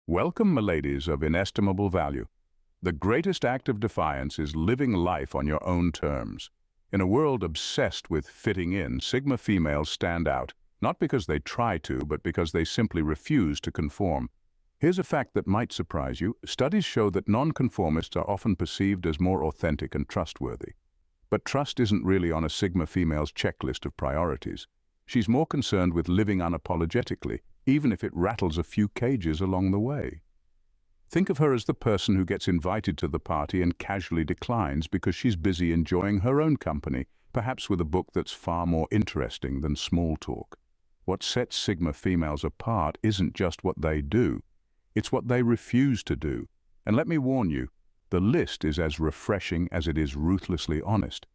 Welcome, miladies of inestimable value. The greatest act of defiance is living life on your own terms. In a world obsessed with fitting in, Sigma females stand out, not because they try to, but because they simply refuse to conform. Here's a fact that might surprise you. Studies show that nonconformists are often perceived as more authentic and trustworthy. But trust isn't really on a Sigma female's checklist of priorities. She's more concerned with living unapologetically, even if it rattles a few cages along the way. Think of her as the person who gets invited to the party and casually declines because she's busy enjoying her own company, perhaps with a book that's far more interesting than small talk. What sets Sigma females apart isn't just what they do, it's what they refuse to do. And let me warn you, the list is as refreshing as it is ruthlessly honest.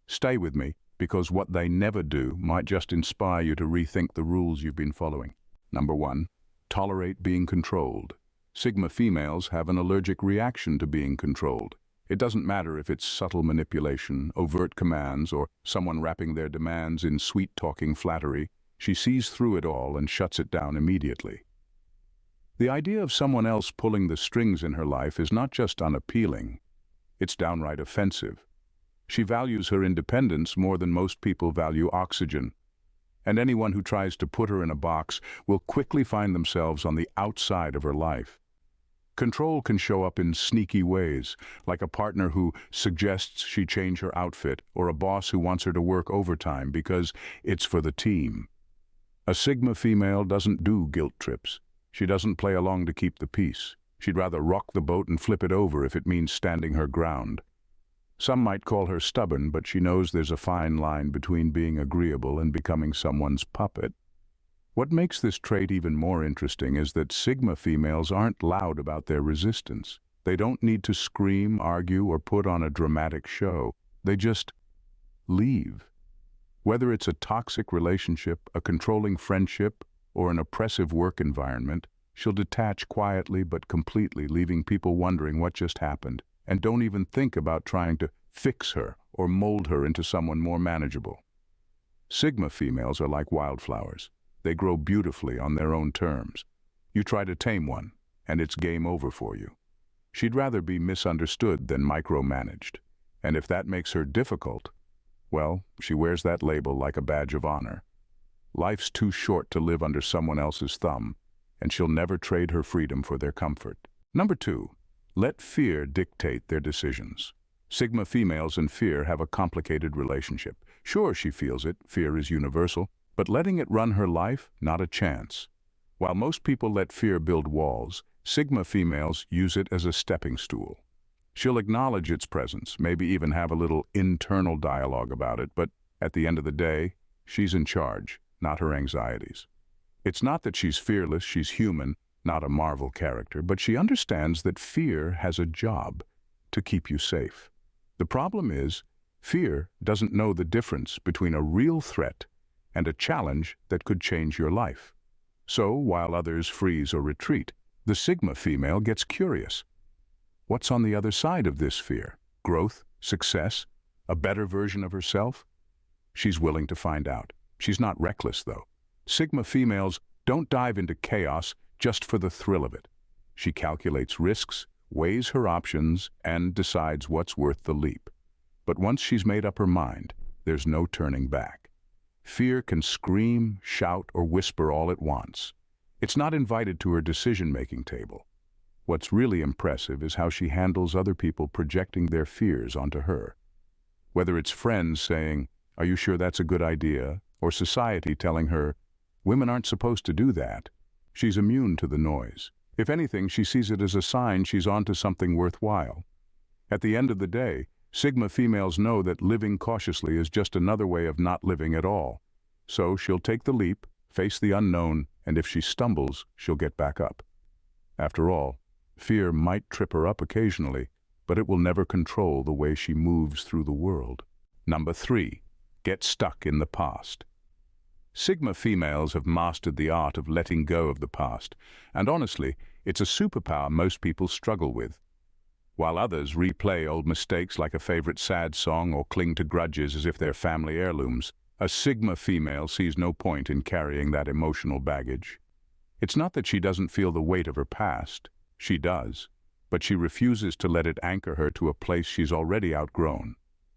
Stay with me, because what they never do might just inspire you to rethink the rules you've been following. Number 1. Tolerate being controlled. Sigma females have an allergic reaction to being controlled. It doesn't matter if it's subtle manipulation, overt commands, or someone wrapping their demands in sweet-talking flattery. She sees through it all and shuts it down immediately. The idea of someone else pulling the strings in her life is not just unappealing, it's downright offensive. She values her independence more than most people value oxygen. And anyone who tries to put her in a box will quickly find themselves on the outside of her life. Control can show up in sneaky ways, like a partner who suggests she change her outfit, or a boss who wants her to work overtime because it's for the team. A Sigma female doesn't do guilt trips. She doesn't play along to keep the peace. She'd rather rock the boat and flip it over if it means standing her ground. Some might call her stubborn, but she knows there's a fine line between being agreeable and becoming someone's puppet. What makes this trait even more interesting is that Sigma females aren't loud about their resistance. They don't need to scream, argue, or put on a dramatic show. They just leave. Whether it's a toxic relationship, a controlling friendship, or an oppressive work environment, she'll detach quietly but completely, leaving people wondering what just happened, and don't even think about trying to fix her or mold her into someone more manageable. Sigma females are like wildflowers. They grow beautifully on their own terms. You try to tame one, and it's game over for you. She'd rather be misunderstood than micromanaged. And if that makes her difficult, well, she wears that label like a badge of honor. Life's too short to live under someone else's thumb, and she'll never trade her freedom for their comfort. Number 2. Let fear dictate their decisions. Sigma females and fear have a complicated relationship. Sure, she feels it, fear is universal, but letting it run her life, not a chance. While most people let fear build walls, Sigma females use it as a stepping stool. She'll acknowledge its presence, maybe even have a little internal dialogue about it, but at the end of the day, she's in charge, not her anxieties. It's not that she's fearless, she's human, not a Marvel character, but she understands that fear has a job: to keep you safe. The problem is, fear doesn't know the difference between a real threat and a challenge that could change your life. So, while others freeze or retreat, the Sigma female gets curious. What's on the other side of this fear? Growth? Success? A better version of herself? She's willing to find out. She's not reckless, though. Sigma females don't dive into chaos just for the thrill of it. She calculates risks, weighs her options, and decides what's worth the leap. But once she's made up her mind, there's no turning back. Fear can scream, shout, or whisper all it wants. It's not invited to her decision-making table. What's really impressive is how she handles other people projecting their fears onto her. Whether it's friends saying, "Are you sure that's a good idea?" or society telling her, "Women aren't supposed to do that," she's immune to the noise. If anything, she sees it as a sign she's onto something worthwhile. At the end of the day, Sigma females know that living cautiously is just another way of not living at all. So she'll take the leap, face the unknown, and if she stumbles, she'll get back up. After all, fear might trip her up occasionally, but it will never control the way she moves through the world. Number 3. Get stuck in the past. Sigma females have mastered the art of letting go of the past, and honestly, it's a superpower most people struggle with. While others replay old mistakes like a favorite sad song or cling to grudges as if they're family heirlooms, a Sigma female sees no point in carrying that emotional baggage. It's not that she doesn't feel the weight of her past. She does. But she refuses to let it anchor her to a place she's already outgrown.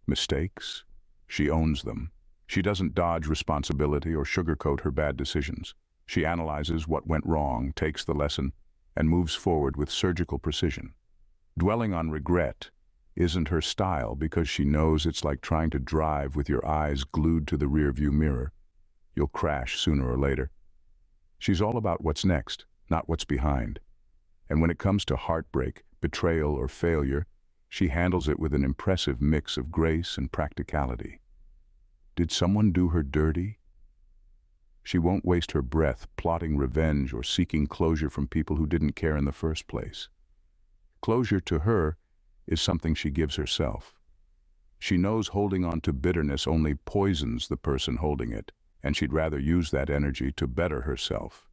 Mistakes? She owns them. She doesn't dodge responsibility or sugarcoat her bad decisions. She analyzes what went wrong, takes the lesson, and moves forward with surgical precision. Dwelling on regret isn't her style because she knows it's like trying to drive with your eyes glued to the rearview mirror. You'll crash sooner or later. She's all about what's next, not what's behind. And when it comes to heartbreak, betrayal, or failure, she handles it with an impressive mix of grace and practicality. Did someone do her dirty? She won't waste her breath plotting revenge or seeking closure from people who didn't care in the first place. Closure to her is something she gives herself. She knows holding on to bitterness only poisons the person holding it, and she'd rather use that energy to better herself.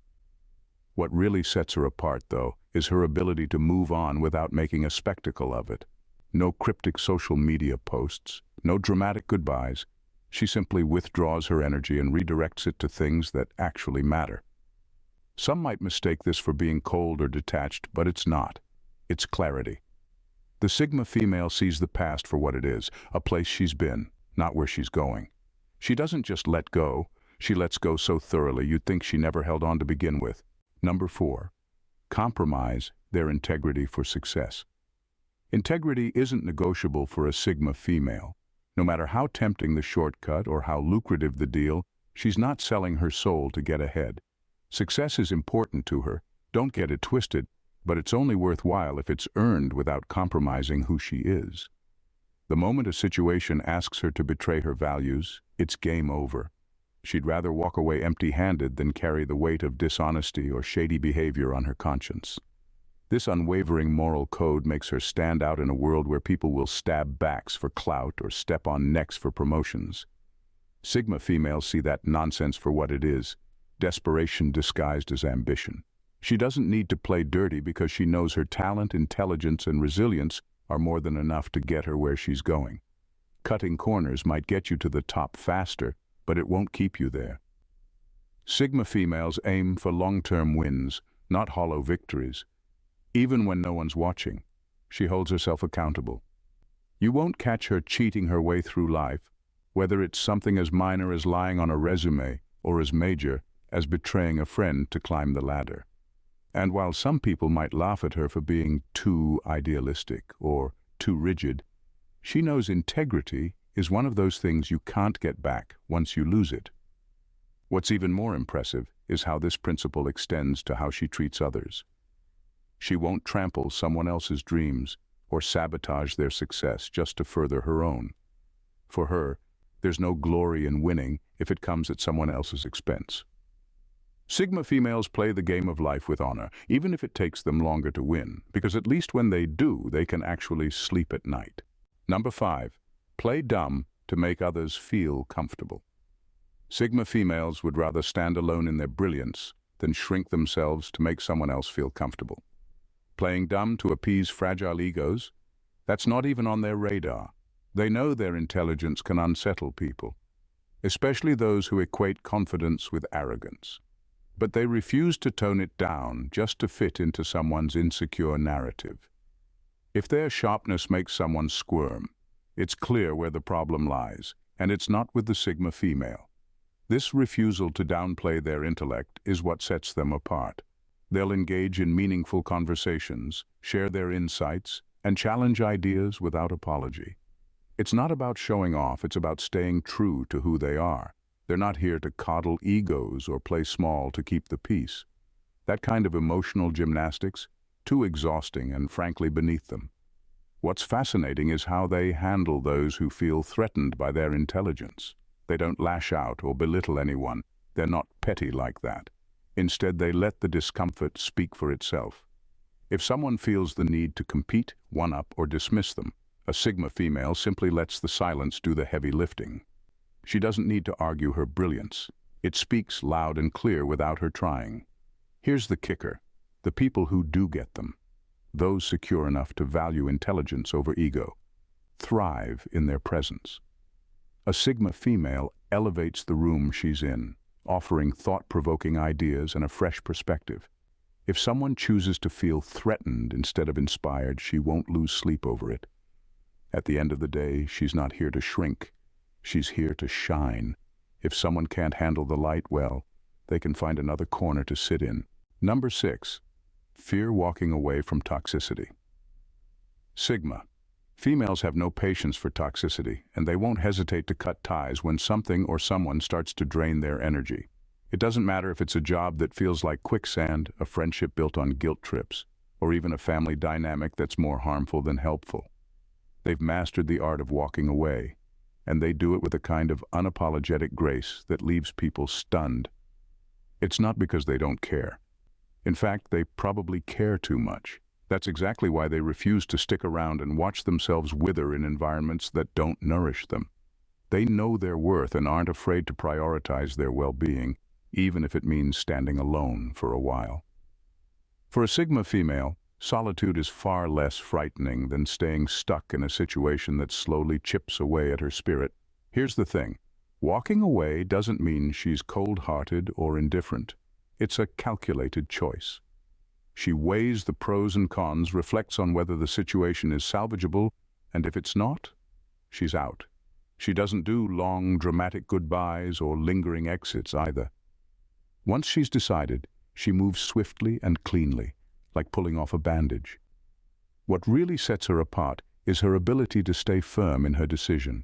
What really sets her apart, though, is her ability to move on without making a spectacle of it. No cryptic social media posts, no dramatic goodbyes. She simply withdraws her energy and redirects it to things that actually matter. Some might mistake this for being cold or detached, but it's not. It's clarity. The Sigma female sees the past for what it is, a place she's been, not where she's going. She doesn't just let go, she lets go so thoroughly you'd think she never held on to begin with. Number 4. Compromise their integrity for success. Integrity isn't negotiable for a Sigma female. No matter how tempting the shortcut or how lucrative the deal, she's not selling her soul to get ahead. Success is important to her, don't get it twisted, but it's only worthwhile if it's earned without compromising who she is. The moment a situation asks her to betray her values, it's game over. She'd rather walk away empty-handed than carry the weight of dishonesty or shady behavior on her conscience. This unwavering moral code makes her stand out in a world where people will stab backs for clout or step on necks for promotions. Sigma females see that nonsense for what it is, desperation disguised as ambition. She doesn't need to play dirty because she knows her talent, intelligence, and resilience are more than enough to get her where she's going. Cutting corners might get you to the top faster, but it won't keep you there. Sigma females aim for long-term wins, not hollow victories. Even when no one's watching, she holds herself accountable. You won't catch her cheating her way through life, whether it's something as minor as lying on a resume or as major as betraying a friend to climb the ladder. And while some people might laugh at her for being too idealistic or too rigid, she knows integrity is one of those things you can't get back once you lose it. What's even more impressive is how this principle extends to how she treats others. She won't trample someone else's dreams or sabotage their success just to further her own. For her, there's no glory in winning if it comes at someone else's expense. Sigma females play the game of life with honor, even if it takes them longer to win, because at least when they do, they can actually sleep at night. Number 5. Play dumb to make others feel comfortable. Sigma females would rather stand alone in their brilliance than shrink themselves to make someone else feel comfortable. Playing dumb to appease fragile egos? That's not even on their radar. They know their intelligence can unsettle people, especially those who equate confidence with arrogance. But they refuse to tone it down just to fit into someone's insecure narrative. If their sharpness makes someone squirm, it's clear where the problem lies, and it's not with the Sigma female. This refusal to downplay their intellect is what sets them apart. They'll engage in meaningful conversations, share their insights, and challenge ideas without apology. It's not about showing off, it's about staying true to who they are. They're not here to coddle egos or play small to keep the peace. That kind of emotional gymnastics, too exhausting and frankly beneath them. What's fascinating is how they handle those who feel threatened by their intelligence. They don't lash out or belittle anyone. They're not petty like that. Instead, they let the discomfort speak for itself. If someone feels the need to compete, one-up, or dismiss them, a Sigma female simply lets the silence do the heavy lifting. She doesn't need to argue her brilliance. It speaks loud and clear without her trying. Here's the kicker: the people who do get them, those secure enough to value intelligence over ego, thrive in their presence. A Sigma female elevates the room she's in, offering thought-provoking ideas and a fresh perspective. If someone chooses to feel threatened instead of inspired, she won't lose sleep over it. At the end of the day, she's not here to shrink. She's here to shine. If someone can't handle the light, well, they can find another corner to sit in. Number 6. Fear walking away from toxicity. Sigma. Females have no patience for toxicity, and they won't hesitate to cut ties when something or someone starts to drain their energy. It doesn't matter if it's a job that feels like quicksand, a friendship built on guilt trips, or even a family dynamic that's more harmful than helpful. They've mastered the art of walking away, and they do it with a kind of unapologetic grace that leaves people stunned. It's not because they don't care. In fact, they probably care too much. That's exactly why they refuse to stick around and watch themselves wither in environments that don't nourish them. They know their worth and aren't afraid to prioritize their well-being, even if it means standing alone for a while. For a Sigma female, solitude is far less frightening than staying stuck in a situation that slowly chips away at her spirit. Here's the thing. Walking away doesn't mean she's cold-hearted or indifferent. It's a calculated choice. She weighs the pros and cons, reflects on whether the situation is salvageable, and if it's not, she's out. She doesn't do long, dramatic goodbyes or lingering exits either. Once she's decided, she moves swiftly and cleanly, like pulling off a bandage. What really sets her apart is her ability to stay firm in her decision.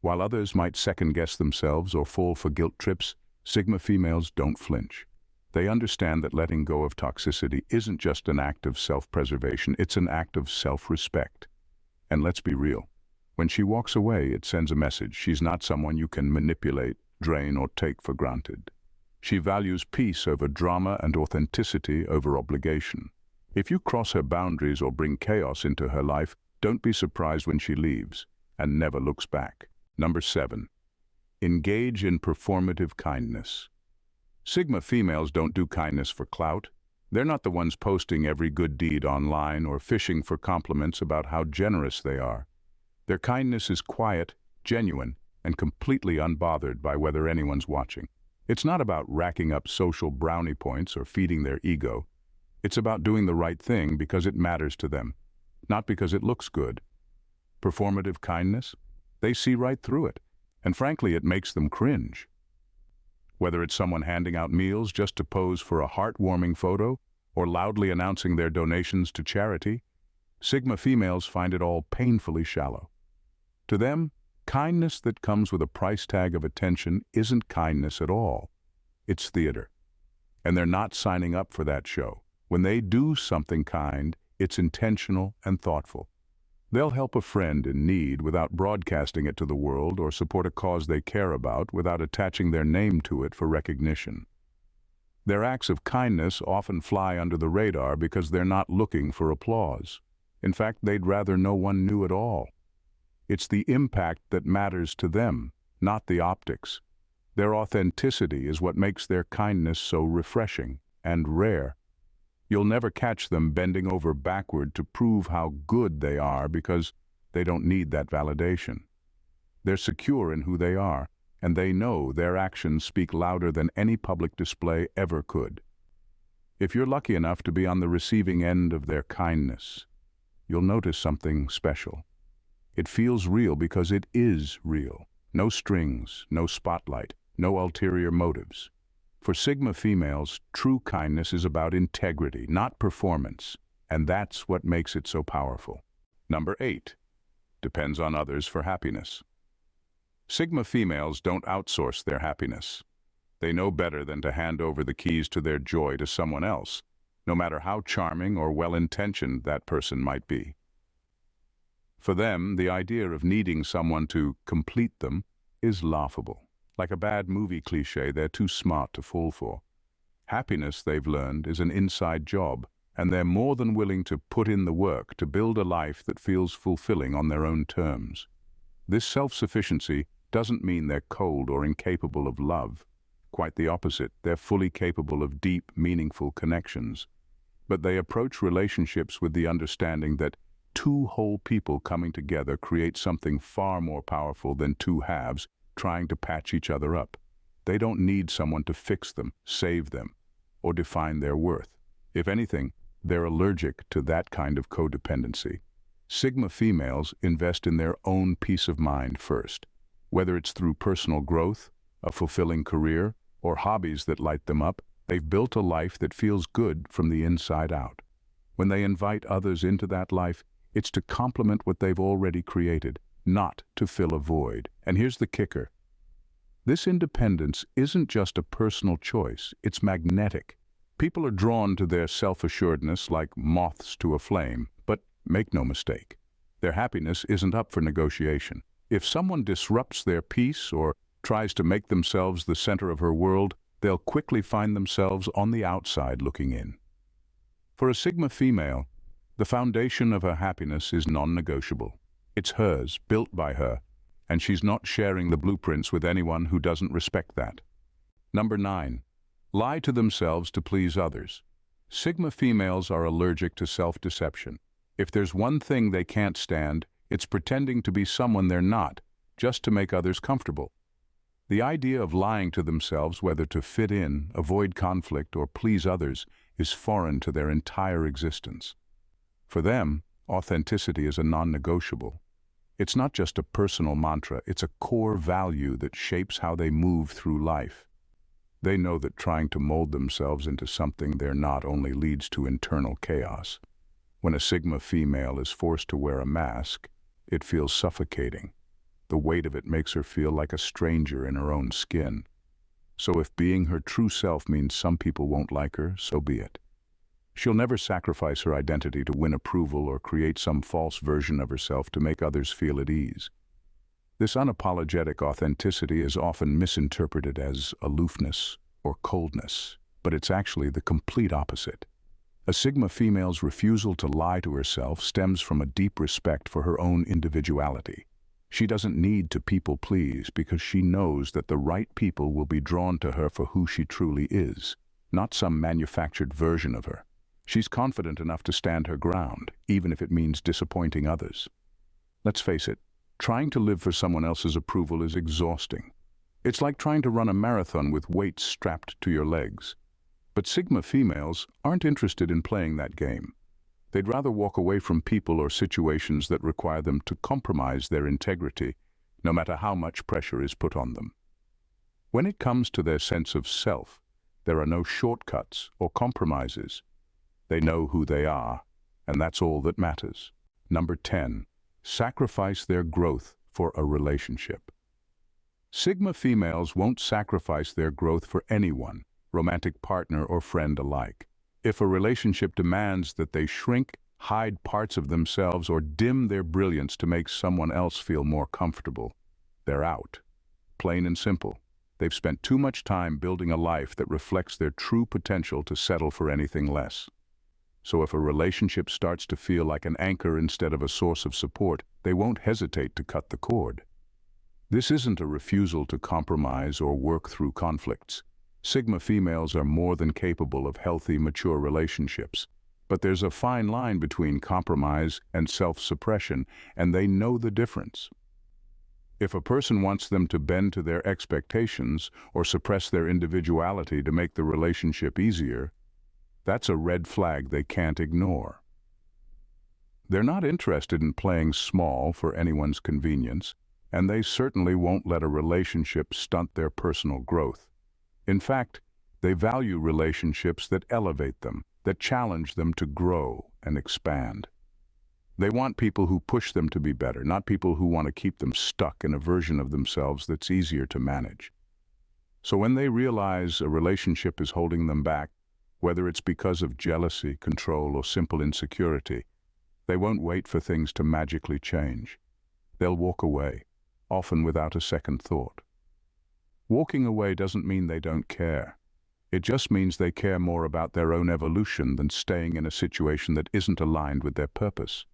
While others might second-guess themselves or fall for guilt trips, Sigma females don't flinch. They understand that letting go of toxicity isn't just an act of self-preservation, it's an act of self-respect. And let's be real. When she walks away, it sends a message. She's not someone you can manipulate, drain, or take for granted. She values peace over drama and authenticity over obligation. If you cross her boundaries or bring chaos into her life, don't be surprised when she leaves and never looks back. Number 7. Engage in performative kindness. Sigma females don't do kindness for clout. They're not the ones posting every good deed online or fishing for compliments about how generous they are. Their kindness is quiet, genuine, and completely unbothered by whether anyone's watching. It's not about racking up social brownie points or feeding their ego. It's about doing the right thing because it matters to them, not because it looks good. Performative kindness? They see right through it, and frankly, it makes them cringe. Whether it's someone handing out meals just to pose for a heartwarming photo or loudly announcing their donations to charity, Sigma females find it all painfully shallow. To them, kindness that comes with a price tag of attention isn't kindness at all. It's theater. And they're not signing up for that show. When they do something kind, it's intentional and thoughtful. They'll help a friend in need without broadcasting it to the world or support a cause they care about without attaching their name to it for recognition. Their acts of kindness often fly under the radar because they're not looking for applause. In fact, they'd rather no one knew at all. It's the impact that matters to them, not the optics. Their authenticity is what makes their kindness so refreshing and rare. You'll never catch them bending over backward to prove how good they are because they don't need that validation. They're secure in who they are, and they know their actions speak louder than any public display ever could. If you're lucky enough to be on the receiving end of their kindness, you'll notice something special. It feels real because it is real. No strings, no spotlight, no ulterior motives. For Sigma females, true kindness is about integrity, not performance, and that's what makes it so powerful. Number 8. Depends on others for happiness. Sigma females don't outsource their happiness. They know better than to hand over the keys to their joy to someone else, no matter how charming or well-intentioned that person might be. For them, the idea of needing someone to complete them is laughable. Like a bad movie cliché they're too smart to fall for. Happiness, they've learned, is an inside job, and they're more than willing to put in the work to build a life that feels fulfilling on their own terms. This self-sufficiency doesn't mean they're cold or incapable of love. Quite the opposite, they're fully capable of deep, meaningful connections. But they approach relationships with the understanding that two whole people coming together create something far more powerful than two halves trying to patch each other up. They don't need someone to fix them, save them, or define their worth. If anything, they're allergic to that kind of codependency. Sigma females invest in their own peace of mind first, whether it's through personal growth, a fulfilling career, or hobbies that light them up. They've built a life that feels good from the inside out. When they invite others into that life, it's to complement what they've already created, not to fill a void. And here's the kicker. This independence isn't just a personal choice, it's magnetic. People are drawn to their self-assuredness like moths to a flame, but make no mistake, their happiness isn't up for negotiation. If someone disrupts their peace or tries to make themselves the center of her world, they'll quickly find themselves on the outside looking in. For a Sigma female, the foundation of her happiness is non-negotiable. It's hers, built by her, and she's not sharing the blueprints with anyone who doesn't respect that. Number 9. Lie to themselves to please others. Sigma females are allergic to self-deception. If there's one thing they can't stand, it's pretending to be someone they're not, just to make others comfortable. The idea of lying to themselves, whether to fit in, avoid conflict, or please others, is foreign to their entire existence. For them, authenticity is a non-negotiable. It's not just a personal mantra, it's a core value that shapes how they move through life. They know that trying to mold themselves into something they're not only leads to internal chaos. When a Sigma female is forced to wear a mask, it feels suffocating. The weight of it makes her feel like a stranger in her own skin. So if being her true self means some people won't like her, so be it. She'll never sacrifice her identity to win approval or create some false version of herself to make others feel at ease. This unapologetic authenticity is often misinterpreted as aloofness or coldness, but it's actually the complete opposite. A Sigma female's refusal to lie to herself stems from a deep respect for her own individuality. She doesn't need to people please because she knows that the right people will be drawn to her for who she truly is, not some manufactured version of her. She's confident enough to stand her ground, even if it means disappointing others. Let's face it, trying to live for someone else's approval is exhausting. It's like trying to run a marathon with weights strapped to your legs. But Sigma females aren't interested in playing that game. They'd rather walk away from people or situations that require them to compromise their integrity, no matter how much pressure is put on them. When it comes to their sense of self, there are no shortcuts or compromises. They know who they are, and that's all that matters. Number 10. Sacrifice their growth for a relationship. Sigma females won't sacrifice their growth for anyone, romantic partner or friend alike. If a relationship demands that they shrink, hide parts of themselves, or dim their brilliance to make someone else feel more comfortable, they're out. Plain and simple. They've spent too much time building a life that reflects their true potential to settle for anything less. So if a relationship starts to feel like an anchor instead of a source of support, they won't hesitate to cut the cord. This isn't a refusal to compromise or work through conflicts. Sigma females are more than capable of healthy, mature relationships. But there's a fine line between compromise and self-suppression, and they know the difference. If a person wants them to bend to their expectations or suppress their individuality to make the relationship easier, that's a red flag they can't ignore. They're not interested in playing small for anyone's convenience, and they certainly won't let a relationship stunt their personal growth. In fact, they value relationships that elevate them, that challenge them to grow and expand. They want people who push them to be better, not people who want to keep them stuck in a version of themselves that's easier to manage. So when they realize a relationship is holding them back, whether it's because of jealousy, control, or simple insecurity, they won't wait for things to magically change. They'll walk away, often without a second thought. Walking away doesn't mean they don't care. It just means they care more about their own evolution than staying in a situation that isn't aligned with their purpose.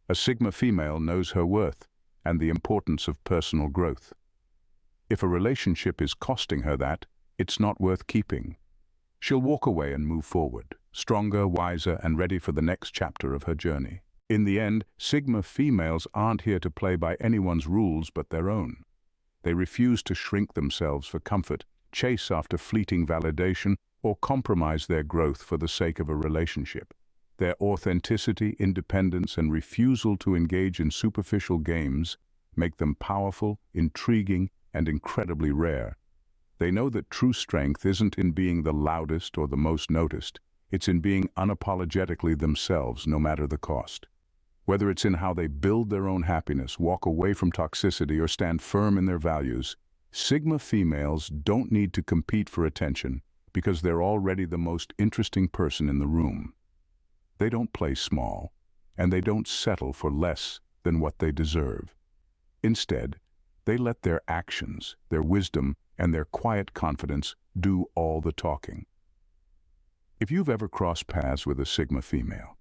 A Sigma female knows her worth and the importance of personal growth. If a relationship is costing her that, it's not worth keeping. She'll walk away and move forward, stronger, wiser, and ready for the next chapter of her journey. In the end, Sigma females aren't here to play by anyone's rules but their own. They refuse to shrink themselves for comfort, chase after fleeting validation, or compromise their growth for the sake of a relationship. Their authenticity, independence, and refusal to engage in superficial games make them powerful, intriguing, and incredibly rare. They know that true strength isn't in being the loudest or the most noticed. It's in being unapologetically themselves, no matter the cost. Whether it's in how they build their own happiness, walk away from toxicity, or stand firm in their values, Sigma females don't need to compete for attention because they're already the most interesting person in the room. They don't play small, and they don't settle for less than what they deserve. Instead, they let their actions, their wisdom, and their quiet confidence do all the talking. If you've ever crossed paths with a Sigma female,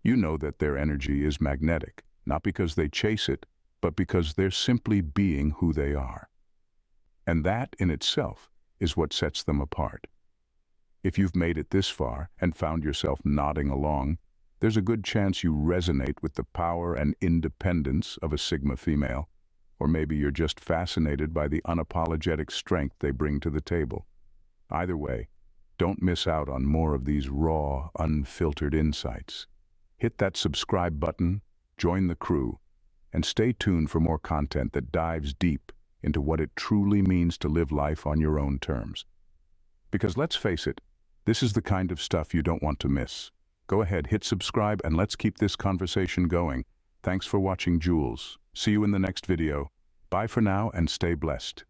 you know that their energy is magnetic, not because they chase it, but because they're simply being who they are. And that, in itself, is what sets them apart. If you've made it this far and found yourself nodding along, there's a good chance you resonate with the power and independence of a Sigma female, or maybe you're just fascinated by the unapologetic strength they bring to the table. Either way, don't miss out on more of these raw, unfiltered insights. Hit that subscribe button, join the crew, and stay tuned for more content that dives deep into what it truly means to live life on your own terms. Because let's face it, this is the kind of stuff you don't want to miss. Go ahead, hit subscribe, and let's keep this conversation going. Thanks for watching, Jules. See you in the next video. Bye for now and stay blessed.